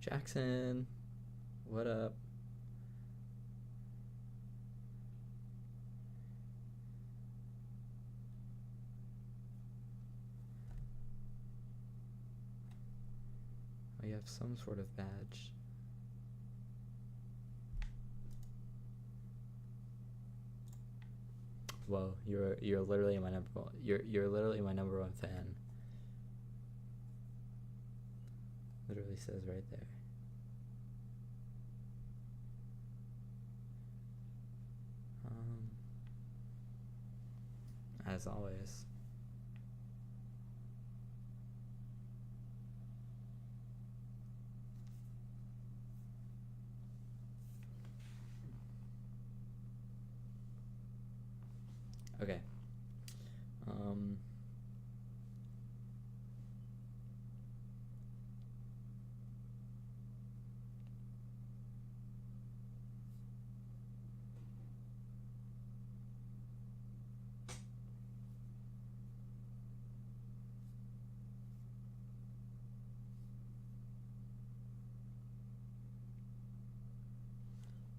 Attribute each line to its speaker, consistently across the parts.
Speaker 1: Jackson, what up? Oh, you have some sort of badge. Whoa, you're literally my number one. You're literally my number one fan. Literally says right there. As always. Okay.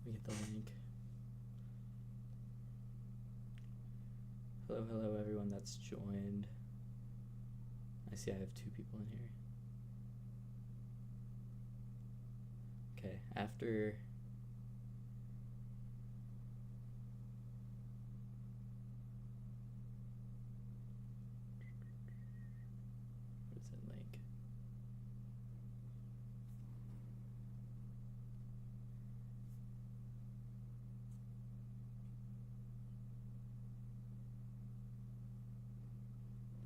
Speaker 1: We get the link. Hello everyone that's joined. I see I have 2 people in here. Okay, after what is that link?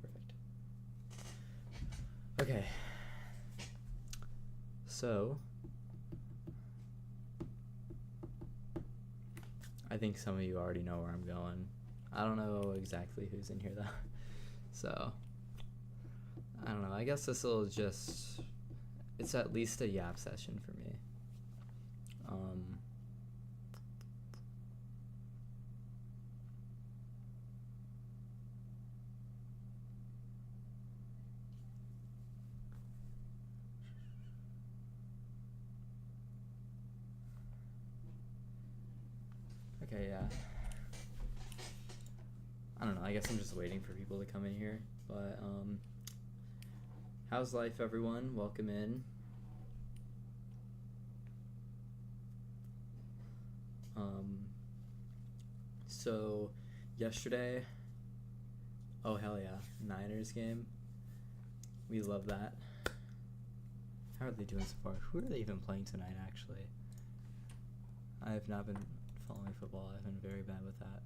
Speaker 1: Perfect. Okay. So I think some of you already know where I'm going. I don't know exactly who's in here though. So I don't know. I guess this will just, it's at least a yap session for me. Okay, yeah. I don't know. I guess I'm just waiting for people to come in here. But how's life, everyone? Welcome in. So yesterday, oh hell yeah, Niners game. We love that. How are they doing so far? Who are they even playing tonight, actually? I have not been following football. I've been very bad with that.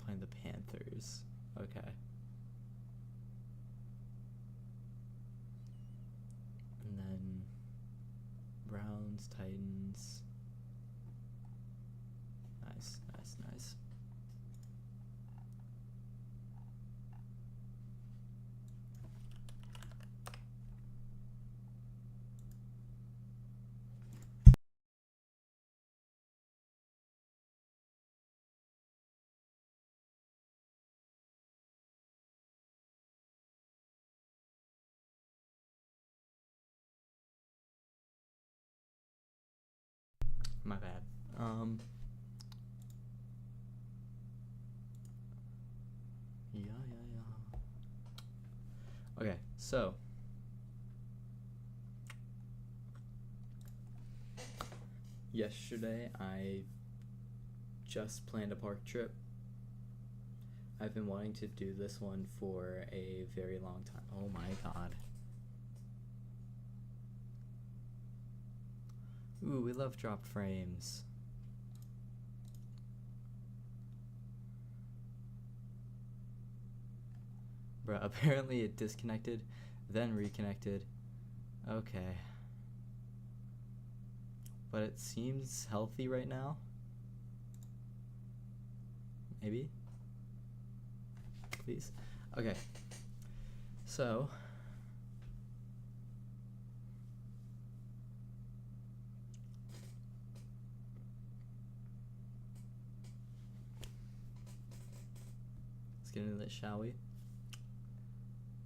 Speaker 1: Playing the Panthers. Okay. And then Browns, Titans. Nice, nice, nice. My bad. Yeah. Okay, so yesterday I just planned a park trip. I've been wanting to do this one for a very long time. Oh my god. Ooh, we love dropped frames. Bruh, apparently it disconnected, then reconnected. Okay. But it seems healthy right now. Maybe? Please? Okay. So let's get into this, shall we?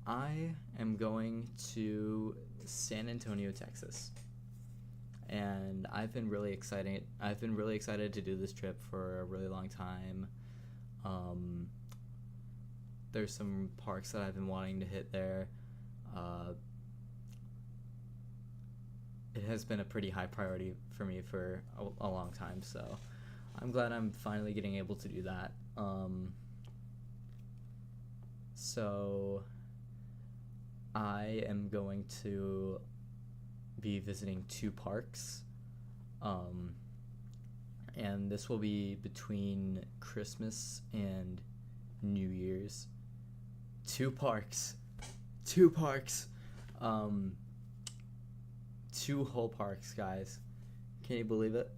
Speaker 1: I am going to San Antonio, Texas. And I've been really excited to do this trip for a really long time. There's some parks that I've been wanting to hit there. It has been a pretty high priority for me for a long time, so I'm glad I'm finally getting able to do that. So I am going to be visiting 2 parks, and this will be between Christmas and New Year's. 2 parks, 2 whole parks, guys. Can you believe it?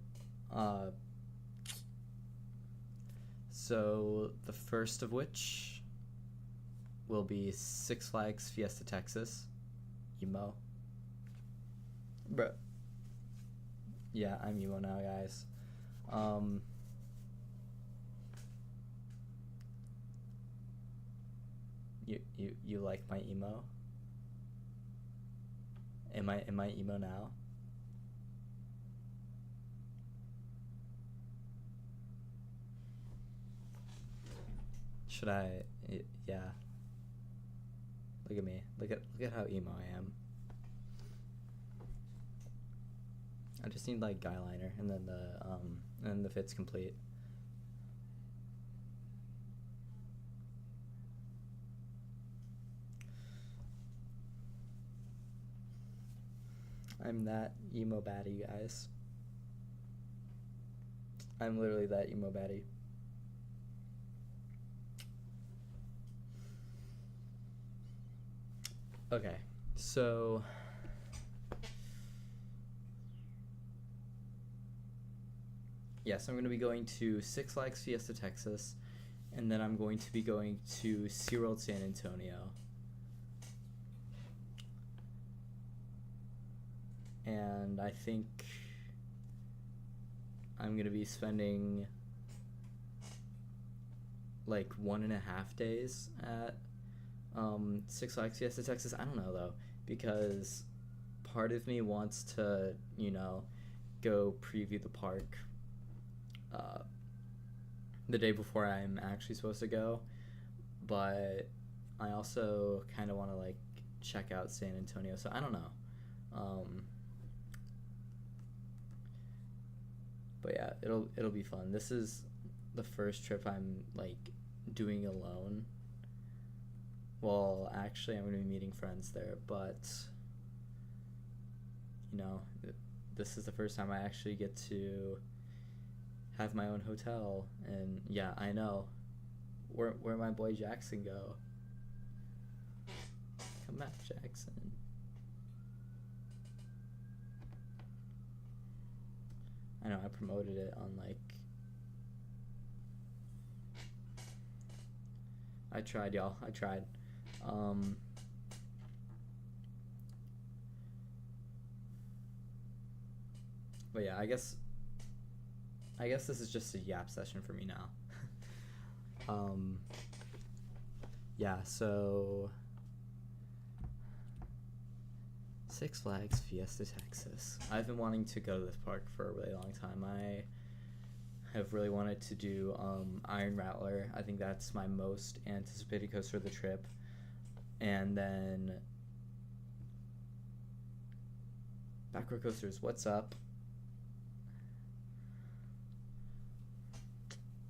Speaker 1: So the first of which will be Six Flags Fiesta Texas. Emo. Bruh. Yeah, I'm emo now, guys. You like my emo? Am I emo now? Should I? Yeah. Look at me. Look at how emo I am. I just need like guy liner, and then the fit's complete. I'm that emo baddie, guys. I'm literally that emo baddie. Okay, so yes, I'm going to be going to Six Flags Fiesta Texas, and then I'm going to be going to SeaWorld San Antonio. And I think I'm going to be spending like 1.5 days at Six Flags Fiesta Texas. I don't know though, because part of me wants to, go preview the park the day before I'm actually supposed to go, but I also kind of want to like check out San Antonio, so I don't know. But yeah, it'll be fun. This is the first trip I'm like doing alone. Well, actually, I'm going to be meeting friends there, but, this is the first time I actually get to have my own hotel, and yeah, I know. Where'd my boy Jackson go? Come back, Jackson. I know, I promoted it on, I tried, y'all. I tried. But yeah, I guess this is just a yap session for me now. Yeah, so Six Flags Fiesta Texas. I've been wanting to go to this park for a really long time. I have really wanted to do Iron Rattler. I think that's my most anticipated coaster of the trip. And then Backrow Coasters, what's up?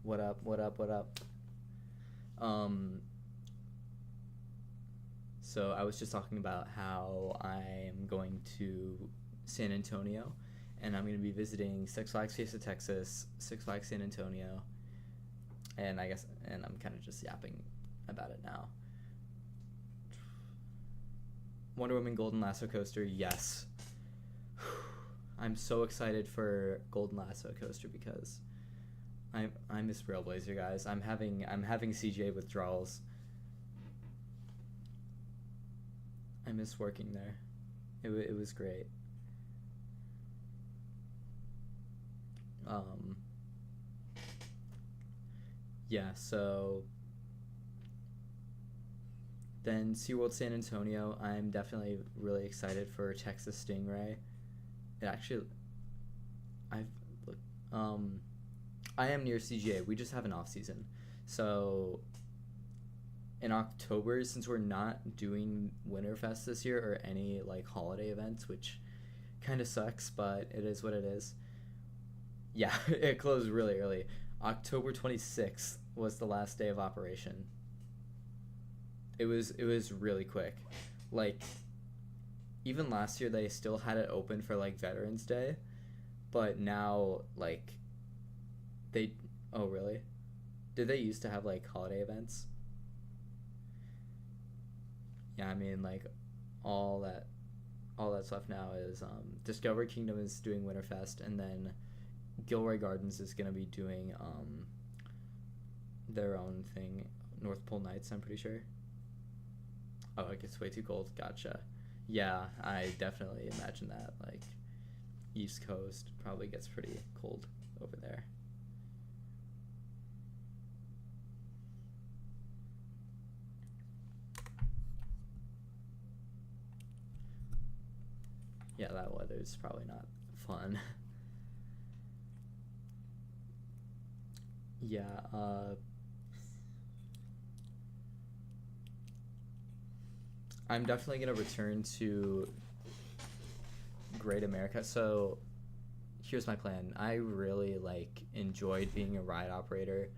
Speaker 1: What up? So I was just talking about how I'm going to San Antonio, and I'm going to be visiting Six Flags Fiesta Texas, Six Flags San Antonio, and I'm kind of just yapping about it now. Wonder Woman Golden Lasso Coaster, yes. I'm so excited for Golden Lasso Coaster because I miss Railblazer, guys. I'm having CJ withdrawals. I miss working there. It was great. Yeah, so Then SeaWorld San Antonio, I'm definitely really excited for Texas Stingray. It actually, I've, um, I am near CGA. We just have an off season, so in October, since we're not doing Winterfest this year or any like holiday events, which kind of sucks, but it is what it is. Yeah, it closed really early. October 26th was the last day of operation. It was really quick. Like even last year they still had it open for like Veterans Day, but now like they oh really? Did they used to have like holiday events? Yeah, I mean like all that all that's left now is Discovery Kingdom is doing Winterfest, and then Gilroy Gardens is gonna be doing their own thing, North Pole Nights. I'm pretty sure. Oh, it gets way too cold. Gotcha. Yeah, I definitely imagine that. Like, East Coast probably gets pretty cold over there. Yeah, that weather's probably not fun. Yeah, I'm definitely gonna return to Great America. So here's my plan. I really like enjoyed being a ride operator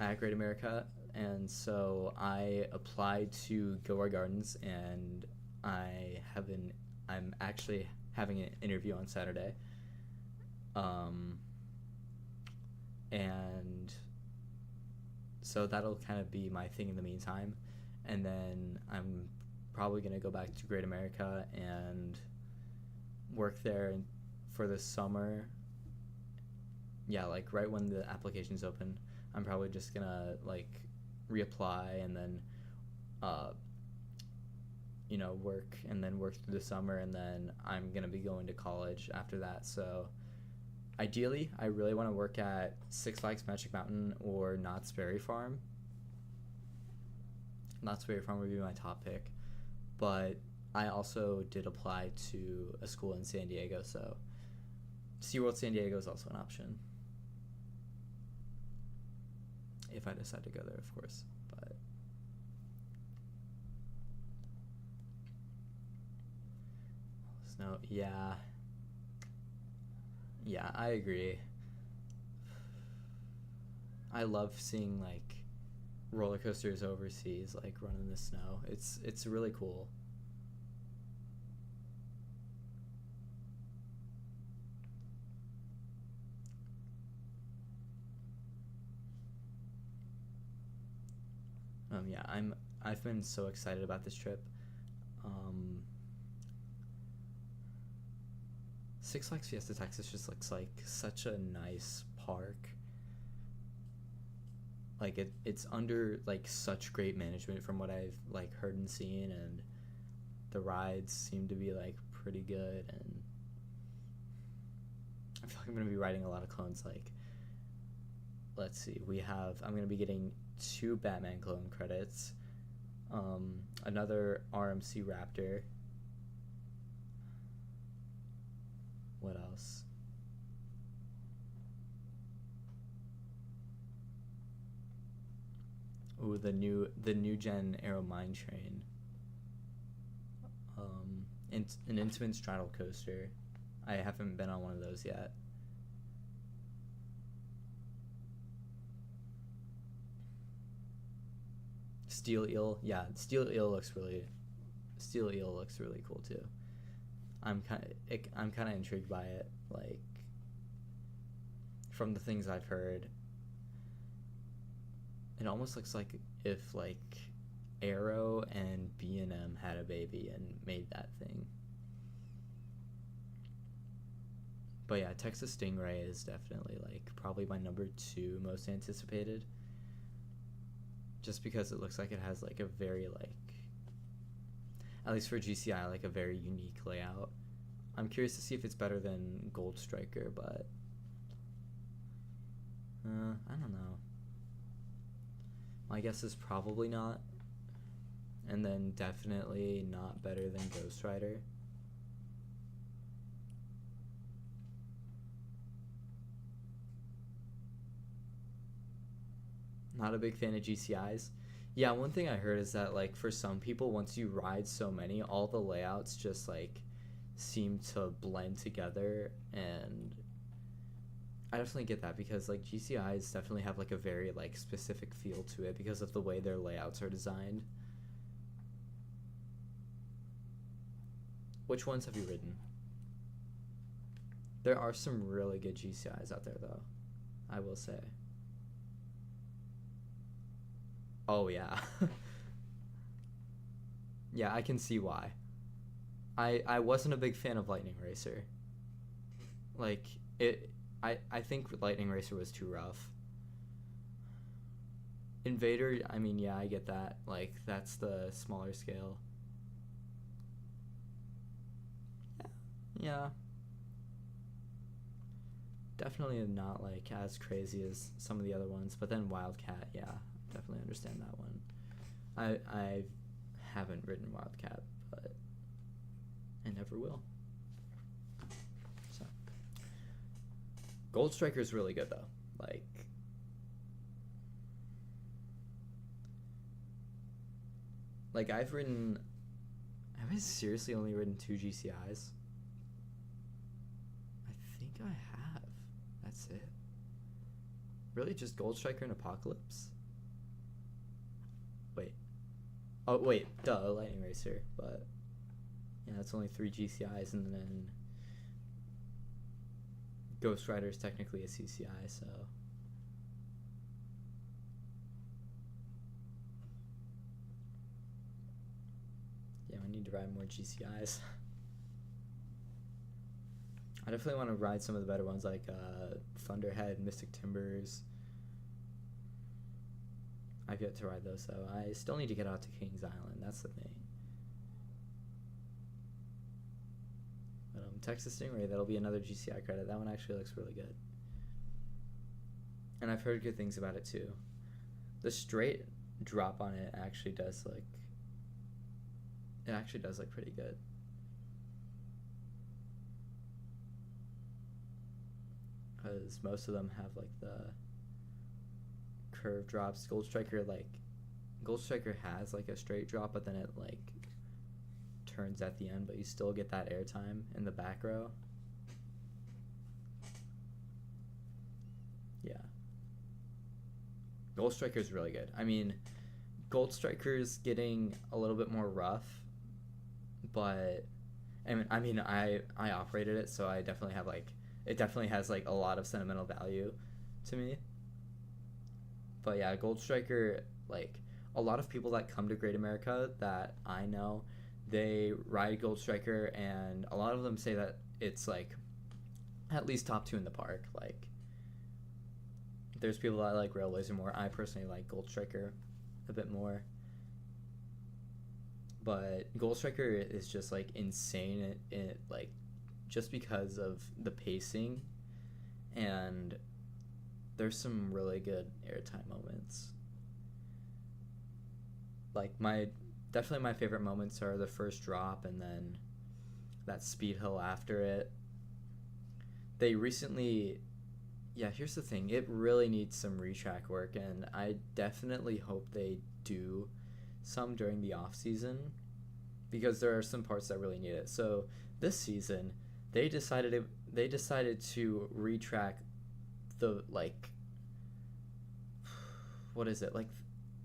Speaker 1: at Great America, and so I applied to Gilroy Gardens, and I have an I'm actually having an interview on Saturday. Um, and so that'll kind of be my thing in the meantime, and then I'm probably gonna go back to Great America and work there for the summer. Yeah, like right when the application's open, I'm probably just gonna like reapply, and then uh, work, and then work through the summer, and then I'm gonna be going to college after that. So ideally, I really want to work at Six Flags Magic Mountain or Knott's Berry Farm. Knott's Berry Farm would be my top pick, but I also did apply to a school in San Diego, so SeaWorld San Diego is also an option if I decide to go there, of course. But snow, yeah, yeah, I agree. I love seeing like roller coasters overseas, like run in the snow. It's really cool. Yeah, I've been so excited about this trip. Um, Six Flags Fiesta Texas just looks like such a nice park. Like it's under like such great management from what I've like heard and seen, and the rides seem to be like pretty good, and I feel like I'm gonna be riding a lot of clones. Like, let's see, I'm gonna be getting two Batman clone credits, another RMC Raptor. What else? Ooh, the new gen Aero Mine Train. An Intamin straddle coaster. I haven't been on one of those yet. Steel Eel, yeah, Steel Eel looks really cool too. I'm kind of intrigued by it. Like from the things I've heard, it almost looks like if like Arrow and B&M had a baby and made that thing. But yeah, Texas Stingray is definitely like probably my number two most anticipated. Just because it looks like it has like a very like, at least for GCI, like a very unique layout. I'm curious to see if it's better than Gold Striker, but I don't know. My guess is probably not. and then definitely not better than Ghost Rider. Not a big fan of GCIs. Yeah, one thing I heard is that like for some people, once you ride so many, all the layouts just like seem to blend together, and I definitely get that because like GCIs definitely have like a very like specific feel to it because of the way their layouts are designed. Which ones have you ridden? There are some really good GCIs out there though, I will say. Oh yeah. Yeah, I can see why. I wasn't a big fan of Lightning Racer. Like it I think Lightning Racer was too rough. Invader, I mean, yeah, I get that. Like that's the smaller scale. Yeah. Definitely not like as crazy as some of the other ones, but then Wildcat, yeah, definitely understand that one. I haven't ridden Wildcat, but I never will. So Gold Striker is really good though. Like I've ridden. Have I seriously only ridden 2 GCIs? I think I have. That's it. Really, just Gold Striker and Apocalypse? Wait. Oh wait, duh, Lightning Racer. But yeah, that's only 3 GCIs, and then Ghost Rider is technically a CCI, so. Yeah, I need to ride more GCIs. I definitely want to ride some of the better ones like Thunderhead, Mystic Timbers. I've yet to ride those though. I still need to get out to Kings Island. That's the thing. But Texas Stingray, that'll be another GCI credit. That one actually looks really good. And I've heard good things about it too. The straight drop on it actually does look. It actually does look pretty good. Because most of them have like the curve drops. Gold Striker has like a straight drop, but then it like turns at the end, but you still get that airtime in the back row. Yeah. Gold Striker is really good. I mean, Gold Striker is getting a little bit more rough, but I operated it, so I definitely have like, it definitely has like a lot of sentimental value to me. But yeah, Gold Striker, like a lot of people that come to Great America that I know, they ride Gold Striker, and a lot of them say that it's like at least top 2 in the park. Like there's people that like Rail Laser more. I personally like Gold Striker a bit more. But Gold Striker is just like insane it like just because of the pacing, and there's some really good airtime moments. Like definitely my favorite moments are the first drop and then that speed hill after it. They recently, yeah, here's the thing, it really needs some retrack work, and I definitely hope they do some during the off season, because there are some parts that really need it. So this season they decided to retrack the like, what is it, like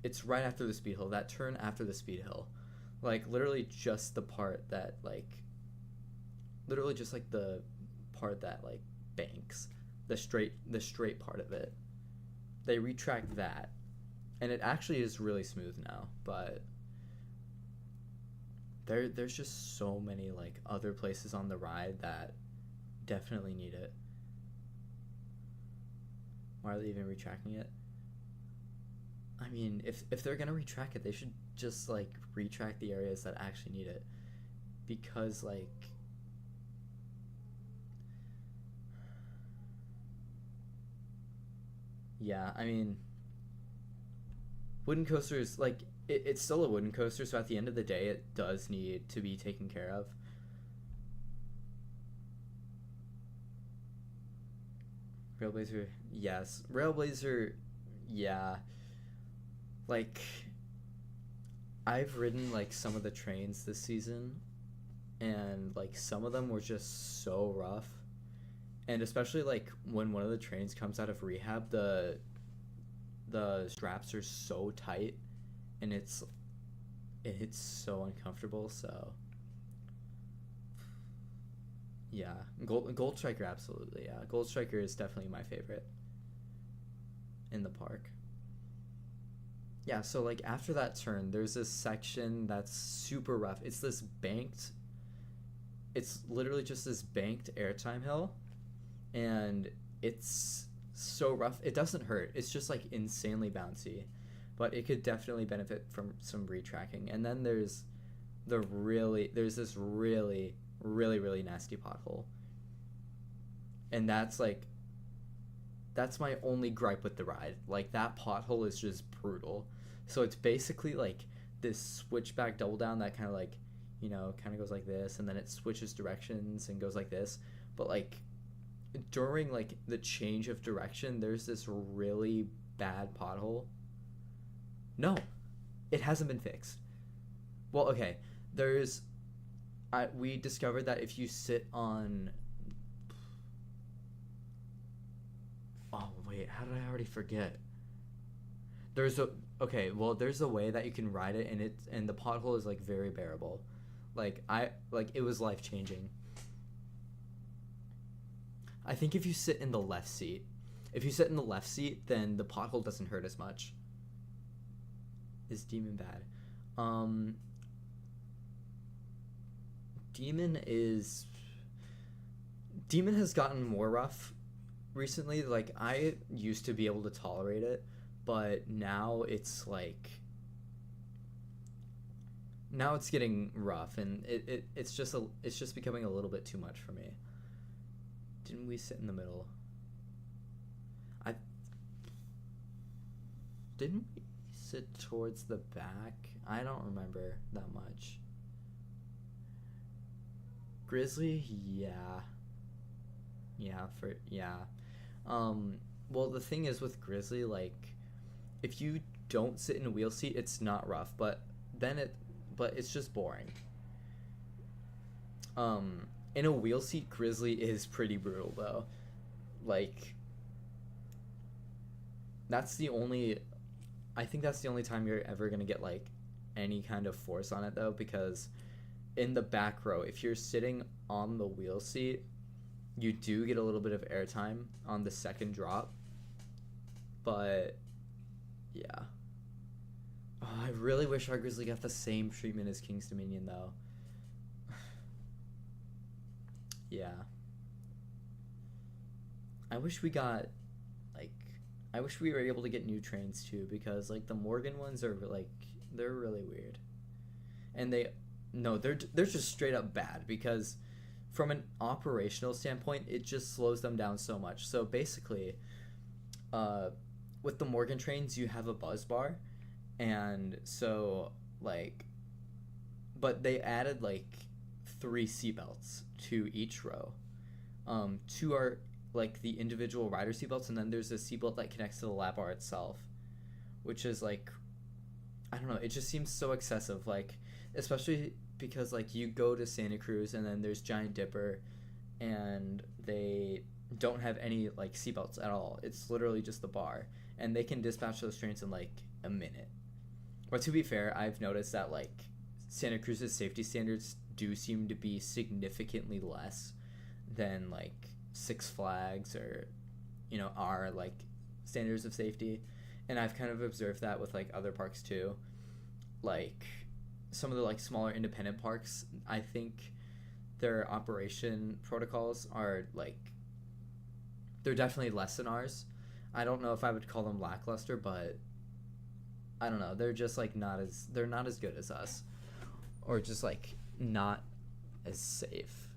Speaker 1: it's right after the speed hill, that turn after the speed hill, like literally just the part that like literally just like the part that like banks, the straight part of it, they retracked that, and it actually is really smooth now. But there's just so many like other places on the ride that definitely need it. Why are they even retracking it? I mean, if they're gonna retrack it, they should just like retrack the areas that actually need it, because like yeah, I mean, wooden coasters, like it's still a wooden coaster, so at the end of the day it does need to be taken care of. Railblazer, yes. Railblazer, yeah. Like, I've ridden like some of the trains this season, and like some of them were just so rough. And especially like when one of the trains comes out of rehab, the straps are so tight, and it's so uncomfortable. So yeah, Gold Striker, absolutely. Yeah, Gold Striker is definitely my favorite in the park. Yeah, so like after that turn, there's this section that's super rough. It's literally just this banked airtime hill, and it's so rough. It doesn't hurt. It's just like insanely bouncy, but it could definitely benefit from some retracking. And then there's this really nasty pothole, and that's my only gripe with the ride. Like, that pothole is just brutal. So it's basically like this switchback double down that kind of like, kind of goes like this, and then it switches directions and goes like this. But like during like the change of direction, there's this really bad pothole. No, it hasn't been fixed. Well, okay, there's we discovered that if you sit on, oh wait, how did I already forget? There's a Okay, well, there's a way that you can ride it, and the pothole is like very bearable. Like it was life changing. I think if you sit in the left seat, then the pothole doesn't hurt as much. Is Demon bad? Um, Demon is Demon has gotten more rough recently. Like, I used to be able to tolerate it, but now it's getting rough, and it's just becoming a little bit too much for me. Didn't we sit in the middle? I didn't we sit towards the back? I don't remember that much. Grizzly, yeah. Yeah. Well, the thing is with Grizzly, like, if you don't sit in a wheel seat, it's not rough, but it's just boring. In a wheel seat, Grizzly is pretty brutal though. Like, that's the only I think that's the only time you're ever gonna get like any kind of force on it though, because in the back row, if you're sitting on the wheel seat, you do get a little bit of airtime on the second drop. But yeah. Oh, I really wish our Grizzly got the same treatment as King's Dominion though. Yeah. I wish we got like I wish we were able to get new trains too, because like the Morgan ones are like they're really weird. And they're just straight up bad, because from an operational standpoint, it just slows them down so much. So basically, with the Morgan trains, you have a buzz bar, and so like, but they added like 3 seatbelts to each row. Two are like the individual rider seatbelts, and then there's a seatbelt that connects to the lap bar itself, which is like, I don't know, it just seems so excessive. Like, especially because like you go to Santa Cruz and then there's Giant Dipper, and they don't have any like seatbelts at all. It's literally just the bar, and they can dispatch those trains in like a minute. But to be fair, I've noticed that like Santa Cruz's safety standards do seem to be significantly less than like Six Flags or our like standards of safety. And I've kind of observed that with like other parks too. Like some of the like smaller independent parks, I think their operation protocols are like, they're definitely less than ours. I don't know if I would call them lackluster, but I don't know, they're just like they're not as good as us, or just like not as safe.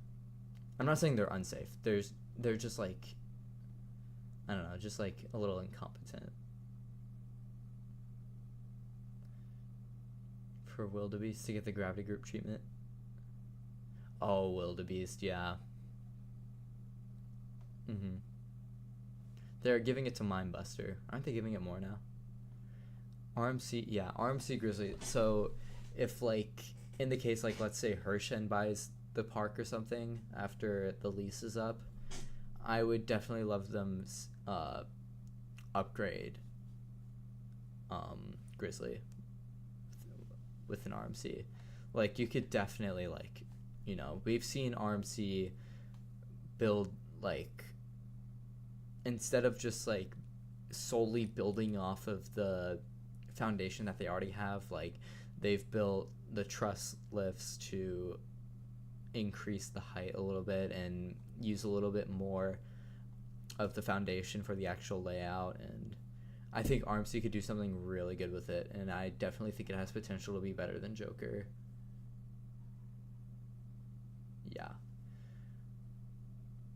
Speaker 1: I'm not saying they're unsafe. They're just like, I don't know, just like a little incompetent. for Wildebeest to get the gravity group treatment. Oh, Wildebeest, yeah. Mm-hmm. They're giving it to Mindbuster. Aren't they giving it more now? RMC, yeah, RMC Grizzly. So, if like in the case like let's say Hershen buys the park or something after the lease is up, I would definitely love them upgrade Grizzly with an RMC. Like you could definitely like, you know, we've seen RMC build like instead of just like solely building off of the foundation that they already have, like they've built the truss lifts to increase the height a little bit and use a little bit more of the foundation for the actual layout, and I think RMC could do something really good with it, and I definitely think it has potential to be better than Joker. Yeah.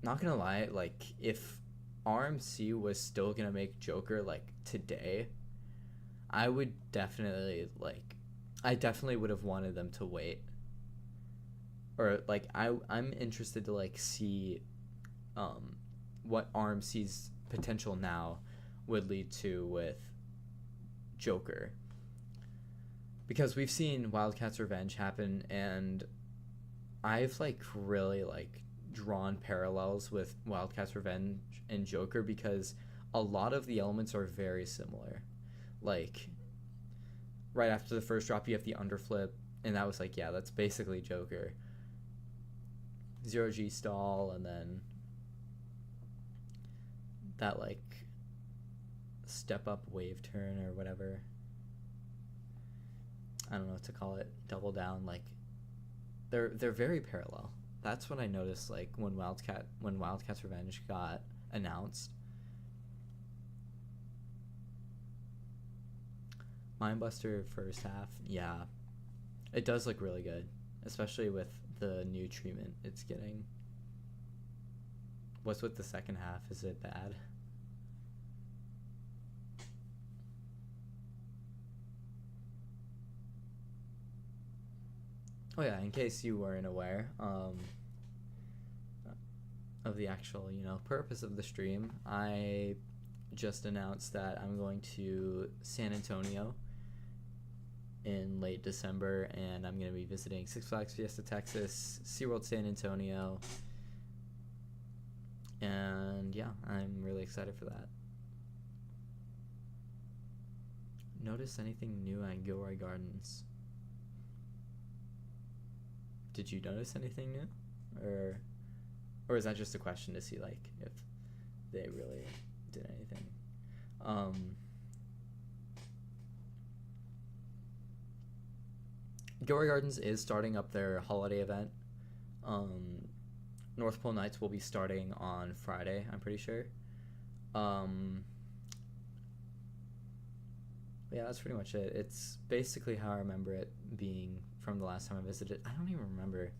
Speaker 1: Not gonna lie, like if RMC was still gonna make Joker like today, I would definitely like I definitely would have wanted them to wait. Or like I'm interested to like see what RMC's potential now would lead to with Joker. Because we've seen Wildcats Revenge happen, and I've like really like drawn parallels with Wildcats Revenge and Joker because a lot of the elements are very similar. Like right after the first drop you have the underflip, and that was like, yeah, that's basically Joker. 0G stall, and then that like step up wave turn or whatever. I don't know what to call it. Double down, like they're very parallel. That's what I noticed like when Wildcats Revenge got announced. Mindbuster first half, yeah. It does look really good, especially with the new treatment it's getting. What's with the second half? Is it bad? Oh yeah, in case you weren't aware of the actual, you know, purpose of the stream, I just announced that I'm going to San Antonio in late December, and I'm going to be visiting Six Flags Fiesta Texas, SeaWorld San Antonio, and yeah, I'm really excited for that. Notice anything new at Gilroy Gardens? Did you notice anything new? Or is that just a question to see like if they really did anything? Gilroy Gardens is starting up their holiday event. North Pole Nights will be starting on Friday, I'm pretty sure. Yeah, that's pretty much it. It's basically how I remember it being from the last time I visited. I don't even remember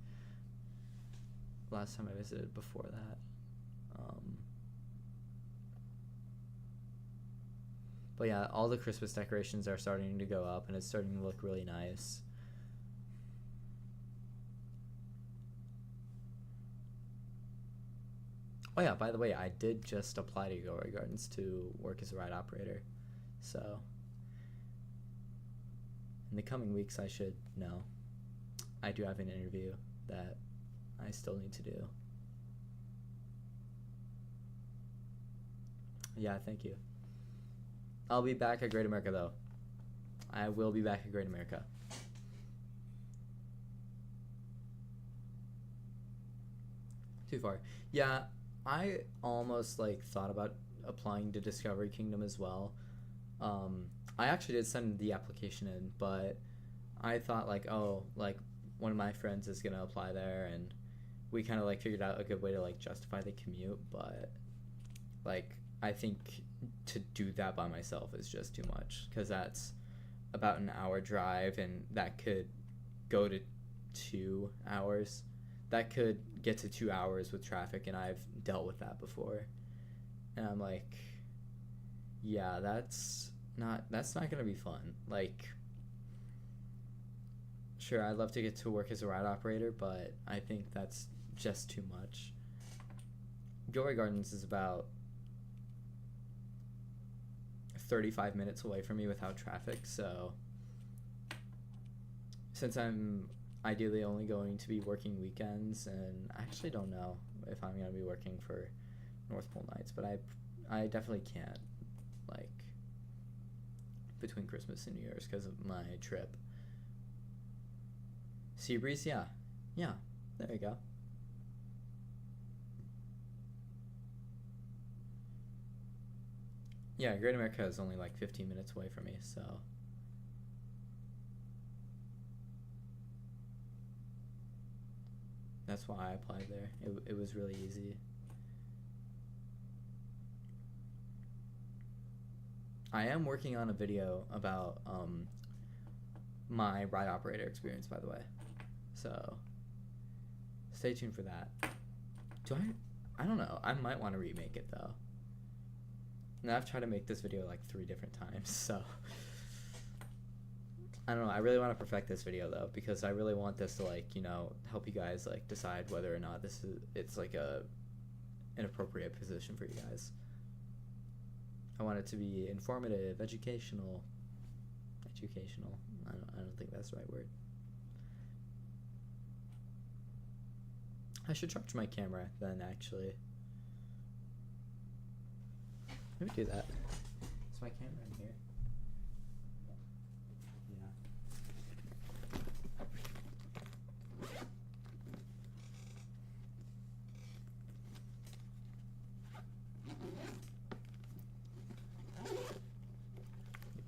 Speaker 1: last time I visited before that. But yeah, all the Christmas decorations are starting to go up, and it's starting to look really nice. Oh yeah, by the way, I did just apply to Gilroy Gardens to work as a ride operator. So in the coming weeks I should know. I do have an interview that I still need to do. Yeah, thank you. I'll be back at Great America though. I will be back at Great America. Too far. Yeah, I almost like thought about applying to Discovery Kingdom as well. I actually did send the application in, but I thought like, oh, like one of my friends is gonna apply there, and we kind of like figured out a good way to like justify the commute, but like I think to do that by myself is just too much, because that's about an hour drive, and that could go to 2 hours. That could get to 2 hours with traffic, and I've dealt with that before. And I'm like, yeah, that's not gonna be fun. Like, Sure, I'd love to get to work as a ride operator, but I think that's just too much. Gilroy Gardens is about 35 minutes away from me without traffic, so since I'm ideally only going to be working weekends, and I actually don't know if I'm going to be working for North Pole nights, but I definitely can't, like, between Christmas and New Year's because of my trip. Seabreeze, yeah. Yeah, there you go. Yeah, Great America is only like 15 minutes away from me, so. That's why I applied there. It was really easy. I am working on a video about my ride operator experience, by the way. So stay tuned for that. I don't know. I might want to remake it though. Now I've tried to make this video like 3 different times, so I don't know. I really want to perfect this video though, because I really want this to, like, you know, help you guys like decide whether or not it's like an appropriate position for you guys. I want it to be informative, educational. I don't think that's the right word. I should charge my camera then, actually. Let me do that. Is my camera in here? Yeah.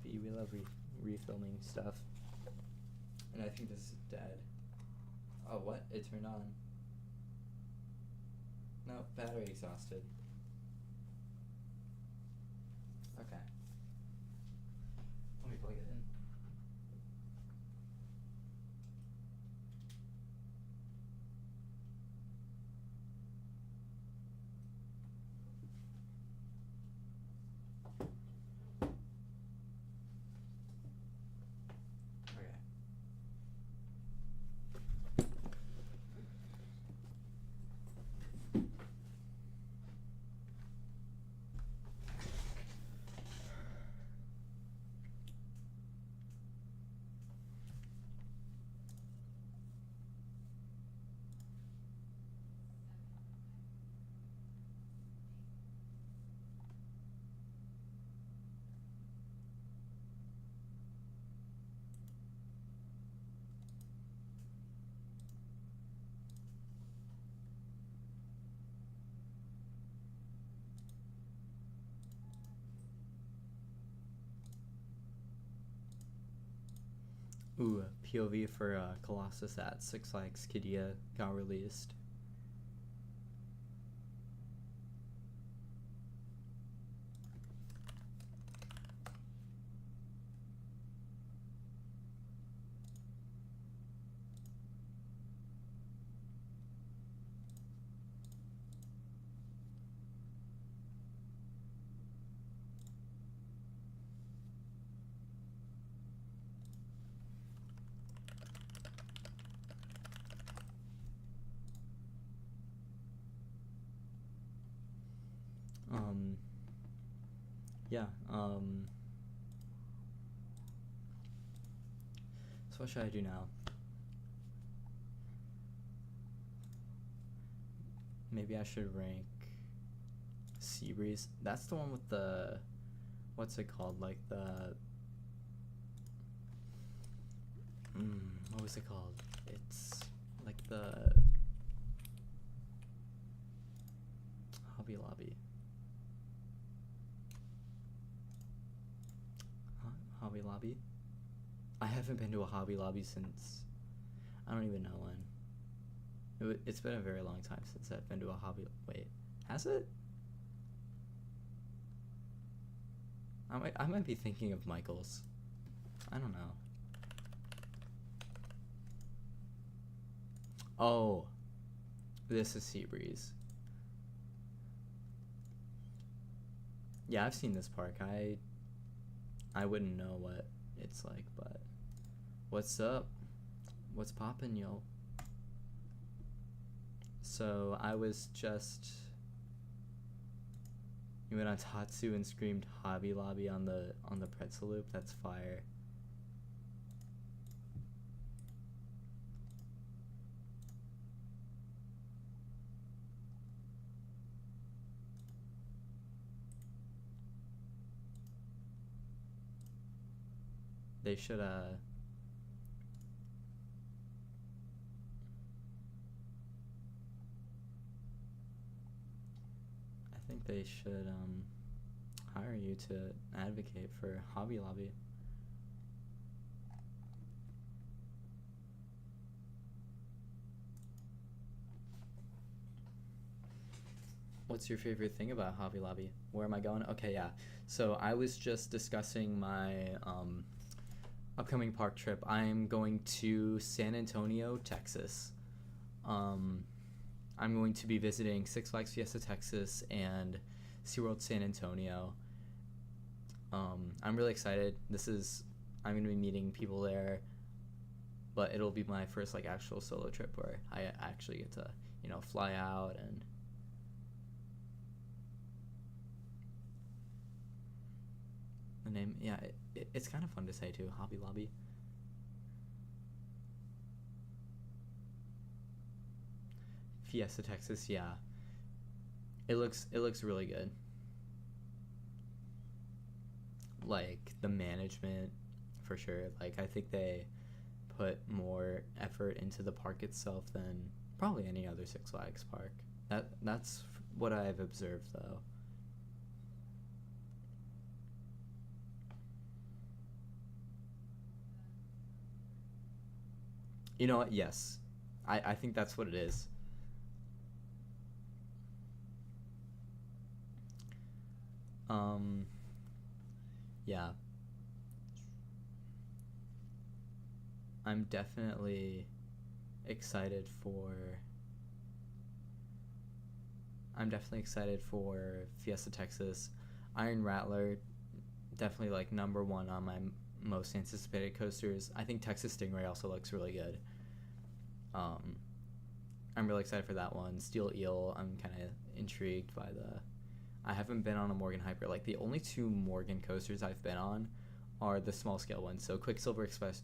Speaker 1: We love refilming stuff. And I think this is dead. Oh, what? It turned on. No, battery exhausted. Okay. Let me plug it in. Ooh, POV for Colossus at Six Flags Qiddiya got released. Yeah, so what should I do now? Maybe I should rank Seabreeze. That's the one with the, what's it called? Like the, what was it called? It's like the Hobby Lobby. Hobby Lobby? I haven't been to a Hobby Lobby since, I don't even know when. It's been a very long time since I've been to a Hobby. Wait, has it? I might be thinking of Michael's. I don't know. Oh, this is Seabreeze. Yeah, I've seen this park. I wouldn't know what it's like, but what's up? What's poppin', yo? So I was just... You went on Tatsu and screamed Hobby Lobby on the pretzel loop? That's fire. They should I think they should hire you to advocate for Hobby Lobby. What's your favorite thing about Hobby Lobby? Where am I going? Okay, yeah. So I was just discussing my upcoming park trip. I'm going to San Antonio, Texas. I'm going to be visiting Six Flags Fiesta Texas and SeaWorld San Antonio. I'm really excited. I'm going to be meeting people there, but it'll be my first like actual solo trip where I actually get to, fly out and the name, yeah, it's kind of fun to say too, Hobby Lobby. Fiesta Texas, yeah. It looks really good. Like the management, for sure. Like I think they put more effort into the park itself than probably any other Six Flags park. That's what I've observed though. You know what? Yes. I think that's what it is. Um, yeah. I'm definitely excited for I'm definitely excited for Fiesta Texas. Iron Rattler, definitely like number one on my most anticipated coasters. I think Texas Stingray also looks really good. Um, I'm really excited for that one. Steel Eel, I'm kind of intrigued by the. I haven't been on a Morgan Hyper. Like the only two Morgan coasters I've been on are the small scale ones. So Quicksilver Express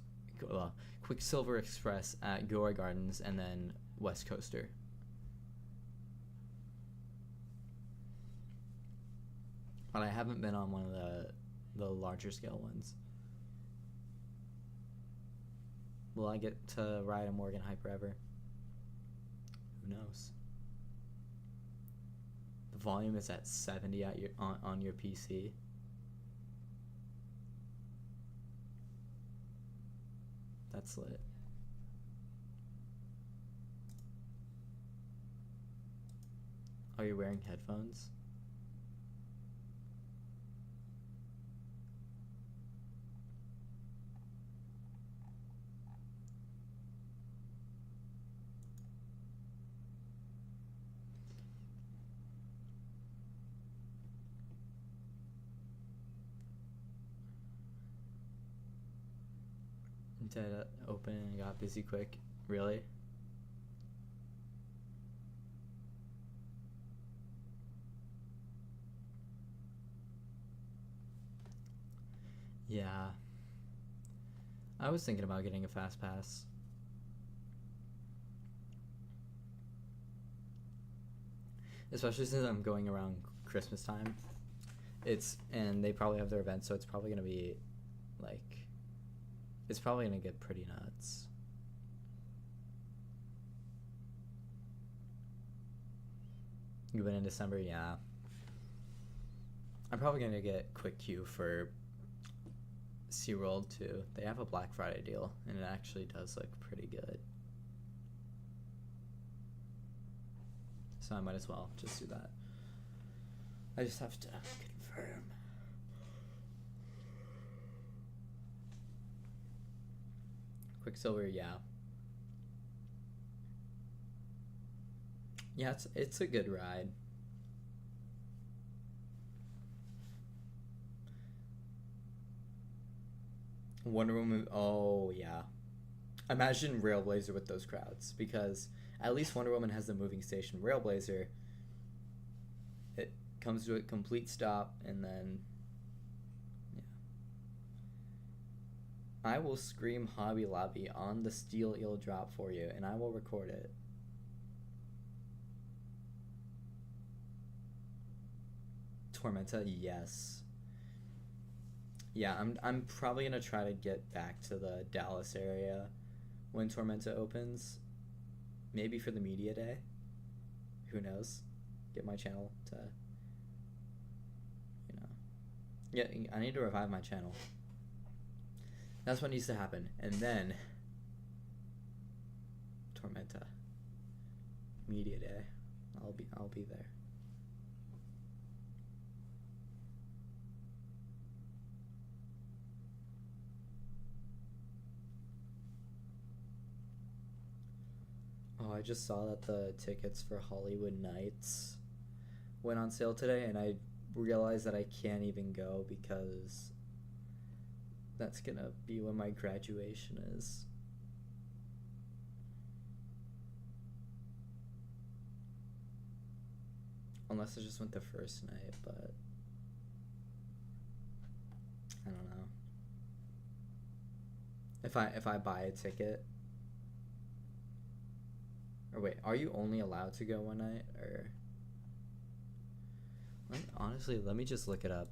Speaker 1: at Gilroy Gardens, and then West Coaster. But I haven't been on one of the larger scale ones. Will I get to ride a Morgan Hyper ever? Who knows? The volume is at 70 at on your PC. That's lit. Are you wearing headphones? Dead open and got busy quick. Really? Yeah. I was thinking about getting a fast pass. Especially since I'm going around Christmas time. And they probably have their events, so it's probably gonna be like it's probably gonna get pretty nuts. You went in December, yeah. I'm probably gonna get quick queue for SeaWorld too. They have a Black Friday deal, and it actually does look pretty good. So I might as well just do that. I just have to confirm. Quicksilver, yeah. Yeah, it's a good ride. Wonder Woman. Oh yeah, Imagine Railblazer with those crowds, because at least Wonder Woman has the moving station. Railblazer, it comes to a complete stop, and then yeah. I will scream Hobby Lobby on the Steel Eel drop for you, and I will record it. Tormenta, yes. Yeah, I'm probably gonna try to get back to the Dallas area when Tormenta opens. Maybe for the media day. Who knows? Get my channel to, you know. Yeah, I need to revive my channel. That's what needs to happen. And then Tormenta. Media day. I'll be there. Oh, I just saw that the tickets for Hollywood Nights went on sale today, and I realized that I can't even go because that's gonna be when my graduation is. Unless I just went the first night, but I don't know. If I buy a ticket. Or wait, are you only allowed to go one night, or? Honestly, let me just look it up,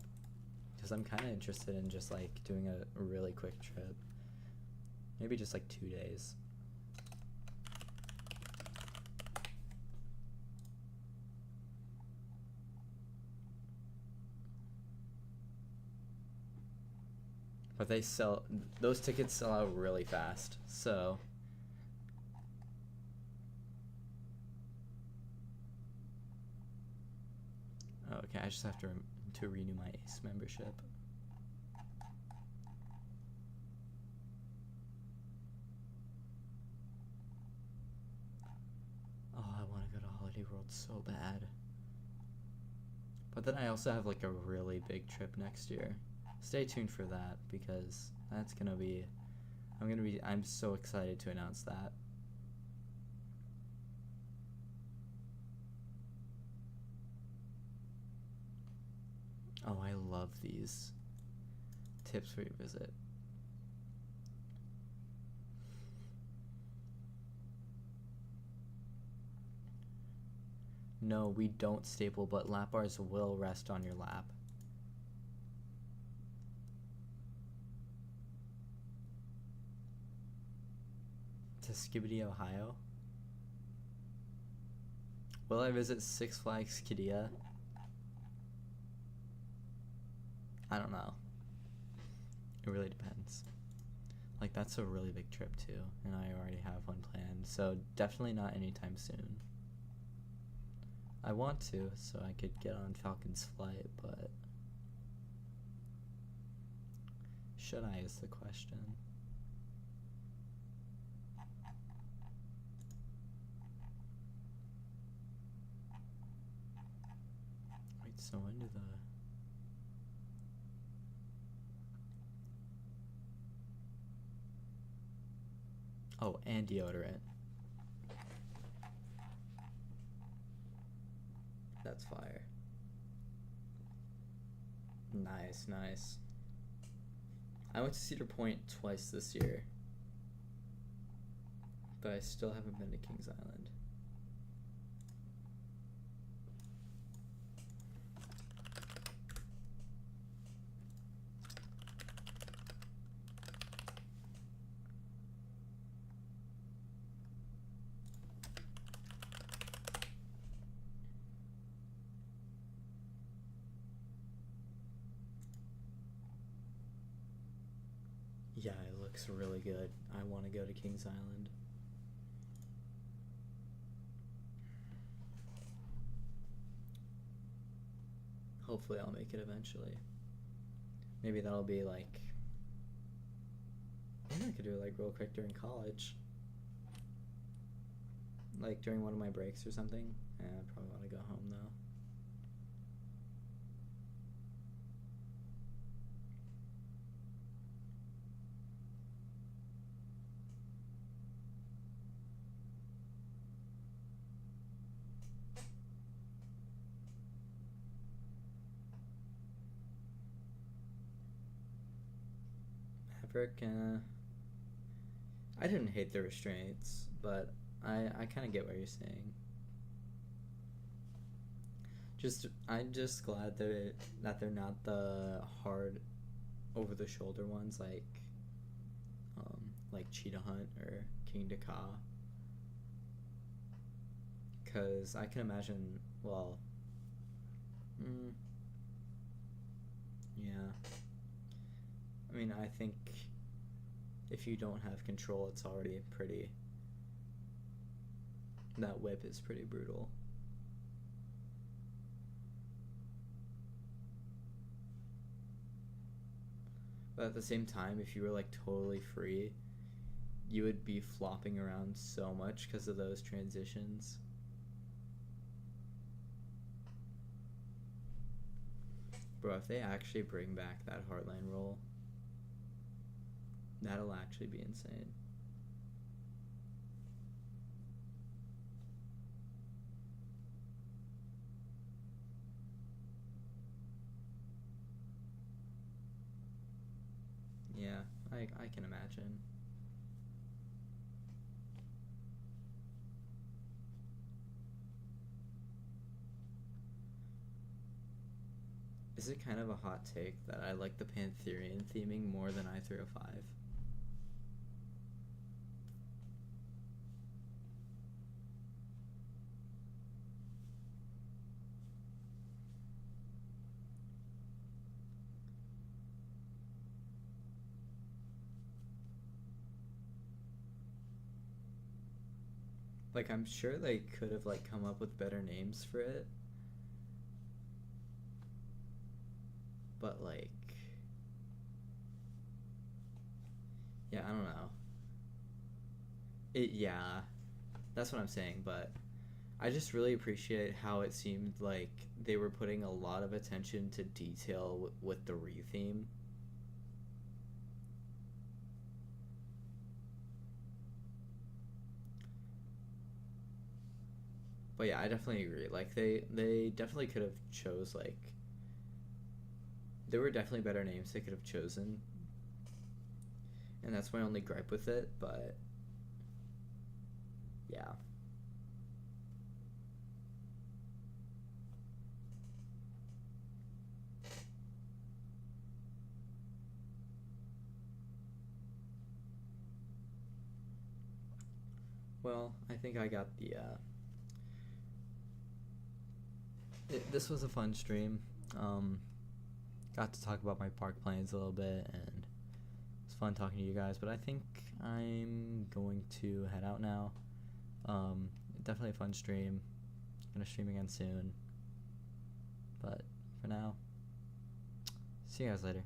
Speaker 1: because I'm kind of interested in just like doing a really quick trip. Maybe just like 2 days. But those tickets sell out really fast, so. Okay, I just have to renew my ACE membership. Oh, I want to go to Holiday World so bad. But then I also have like a really big trip next year. Stay tuned for that, because that's gonna be, I'm so excited to announce that. Oh, I love these tips for your visit. No, we don't staple, but lap bars will rest on your lap. To Skibidi, Ohio? Will I visit Six Flags Qiddiya? I don't know. It really depends. Like, that's a really big trip too, and I already have one planned, so definitely not anytime soon. I want to, so I could get on Falcon's flight, but should I is the question. Wait, so when do the... Oh, and deodorant. That's fire. Nice, nice. I went to Cedar Point twice this year, but I still haven't been to Kings Island. Yeah, it looks really good. I want to go to Kings Island. Hopefully I'll make it eventually. Maybe that'll be like... Maybe I could do it like real quick during college. Like during one of my breaks or something. Yeah, I probably want to go home though. Maverick, I didn't hate the restraints, but I kind of get what you're saying. I'm just glad that they're not the hard over the shoulder ones like Cheetah Hunt or King Dakar. Because I can imagine, well, yeah. I mean, I think if you don't have control, it's already pretty. That whip is pretty brutal. But at the same time, if you were like totally free, you would be flopping around so much because of those transitions. Bro, if they actually bring back that Heartland roll, that'll actually be insane. Yeah, I can imagine. Is it kind of a hot take that I like the Pantherian theming more than I-305? Like, I'm sure they could have like come up with better names for it. But like, yeah, I don't know. Yeah, that's what I'm saying, but I just really appreciate how it seemed like they were putting a lot of attention to detail with the re-theme. But yeah, I definitely agree. Like they definitely could have chose like there were definitely better names they could have chosen. And that's my only gripe with it, but yeah. Well, I think I got the this was a fun stream. Got to talk about my park plans a little bit, and it's fun talking to you guys, but I think I'm going to head out now. Definitely a fun stream. Gonna stream again soon. But for now, see you guys later.